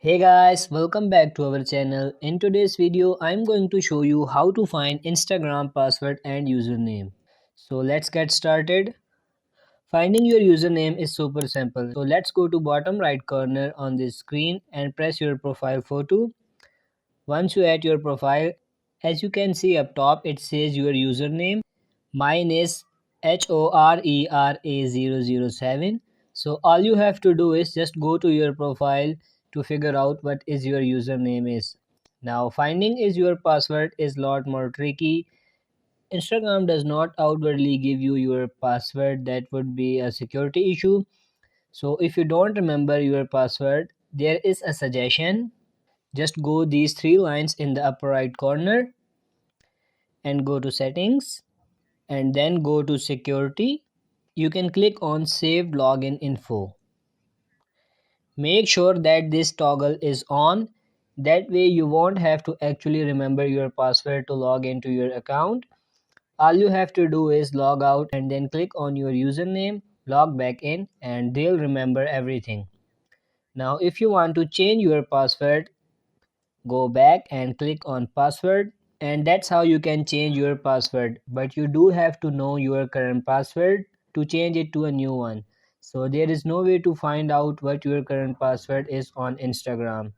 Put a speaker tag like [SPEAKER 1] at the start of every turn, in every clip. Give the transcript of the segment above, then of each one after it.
[SPEAKER 1] Hey guys, welcome back to our channel. In today's video, I'm going to show you how to find Instagram password and username. So let's get started. Finding your username is super simple. So let's go to bottom right corner on this screen and press your profile photo. Once you add your profile, as you can see up top, it says your username. Mine is HORERA007. So all you have to do is just go to your profile to figure out what is your username is. Now finding is your password is lot more tricky. Instagram does not outwardly give you your password. That would be a security issue. So if you don't remember your password, there is a suggestion. Just go these three lines in the upper right corner and go to settings and then go to security. You can click on saved login info. Make sure that this toggle is on. That way you won't have to actually remember your password to log into your account. All you have to do is log out and then click on your username, log back in, and they'll remember everything. Now if you want to change your password, go back and click on password, and that's how you can change your password, but you do have to know your current password to change it to a new one. So there is no way to find out what your current password is on Instagram.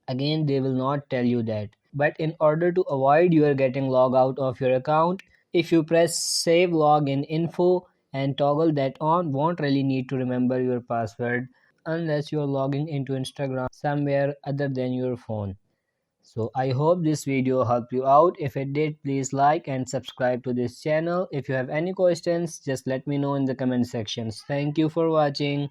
[SPEAKER 1] Again, they will not tell you that. But in order to avoid your getting logged out of your account, if you press save login info and toggle that on, won't really need to remember your password unless you're logging into Instagram somewhere other than your phone. So I hope this video helped you out. If it did, please like and subscribe to this channel. If you have any questions, just let me know in the comment sections. Thank you for watching.